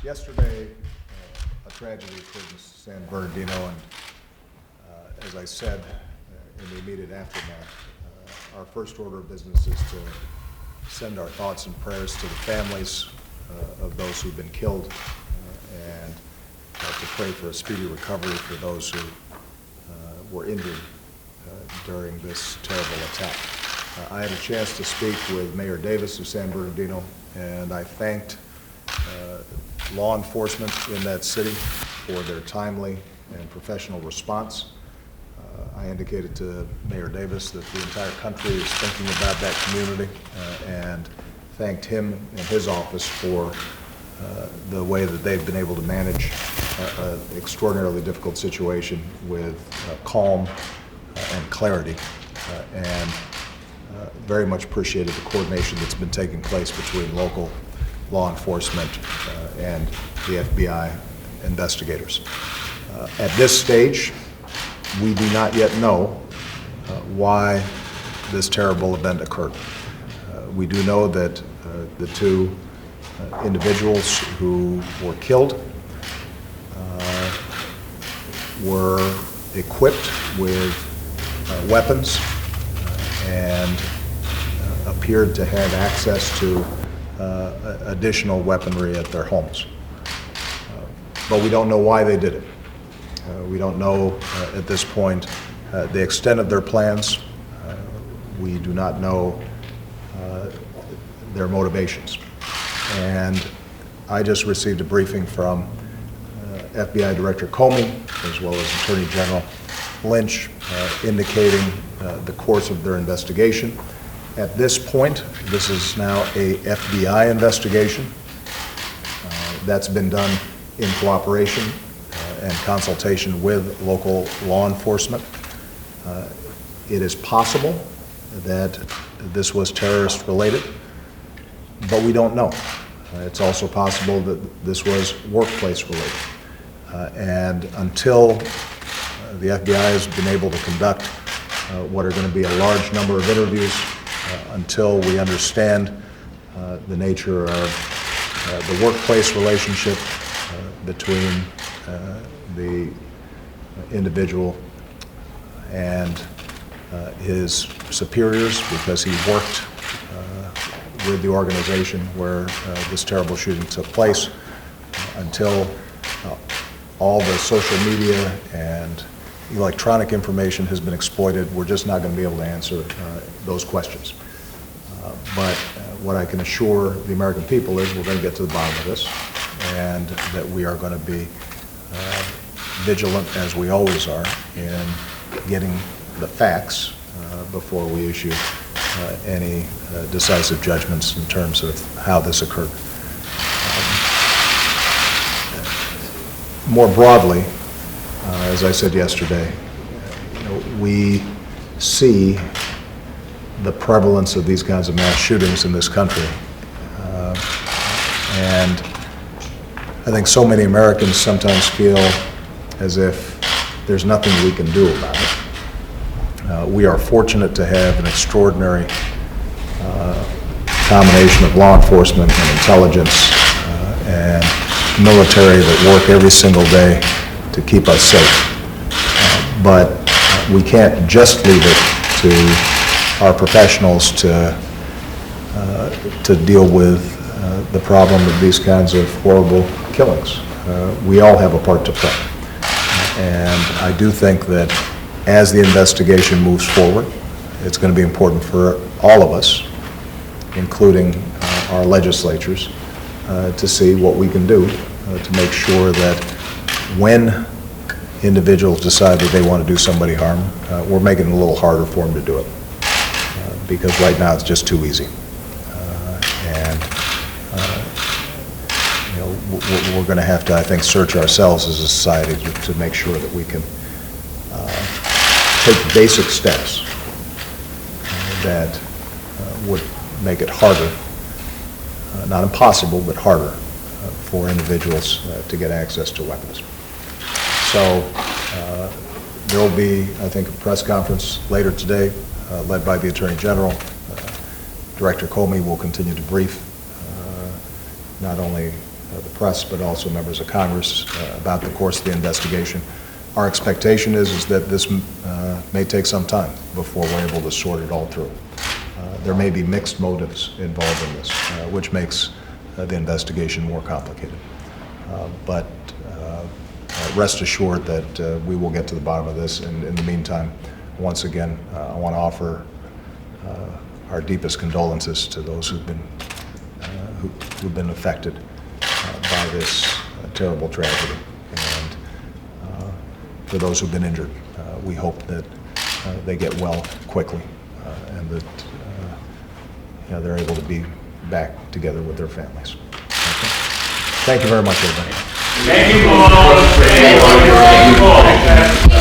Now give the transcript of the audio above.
Yesterday, a tragedy occurred in San Bernardino, and as I said in the immediate aftermath, our first order of business is to send our thoughts and prayers to the families of those who've been killed and to pray for a speedy recovery for those who were injured during this terrible attack. I had a chance to speak with Mayor Davis of San Bernardino, and I thanked law enforcement in that city for their timely and professional response. I indicated to Mayor Davis that the entire country is thinking about that community and thanked him and his office for the way that they've been able to manage an extraordinarily difficult situation with calm and clarity, and very much appreciated the coordination that's been taking place between local law enforcement and the FBI investigators. At this stage, we do not yet know why this terrible event occurred. We do know that the two individuals who were killed were equipped with weapons and appeared to have access to additional weaponry at their homes. But we don't know why they did it. We don't know at this point the extent of their plans. We do not know their motivations. And I just received a briefing from FBI Director Comey as well as Attorney General Lynch indicating the course of their investigation. At this point, this is now a FBI investigation that's been done in cooperation and consultation with local law enforcement. It is possible that this was terrorist related, but we don't know. It's also possible that this was workplace related. And until the FBI has been able to conduct what are going to be a large number of interviews, until we understand the nature of the workplace relationship between the individual and his superiors, because he worked with the organization where this terrible shooting took place, until all the social media and electronic information has been exploited, we're just not going to be able to answer those questions. But what I can assure the American people is we're going to get to the bottom of this, and that we are going to be vigilant, as we always are, in getting the facts before we issue any decisive judgments in terms of how this occurred. More broadly, as I said yesterday, we see the prevalence of these kinds of mass shootings in this country. And I think so many Americans sometimes feel as if there's nothing we can do about it. We are fortunate to have an extraordinary combination of law enforcement and intelligence and military that work every single day to keep us safe. But we can't just leave it to our professionals to deal with the problem of these kinds of horrible killings. We all have a part to play. And I do think that as the investigation moves forward, it's going to be important for all of us, including our legislatures, to see what we can do to make sure that when individuals decide that they want to do somebody harm, we're making it a little harder for them to do it. Because right now it's just too easy. We're going to have to, I think, search ourselves as a society to make sure that we can take basic steps that would make it harder, not impossible, but harder for individuals to get access to weapons. So there will be, I think, a press conference later today led by the Attorney General. Director Comey will continue to brief not only the press, but also members of Congress about the course of the investigation. Our expectation is that this may take some time before we're able to sort it all through. There may be mixed motives involved in this, which makes the investigation more complicated. But rest assured that we will get to the bottom of this, and in the meantime, once again, I want to offer our deepest condolences to those who've been affected by this terrible tragedy. And for those who've been injured, we hope that they get well quickly and that they're able to be back together with their families. Okay. Thank you very much, everybody. Thank you all. Thank you all.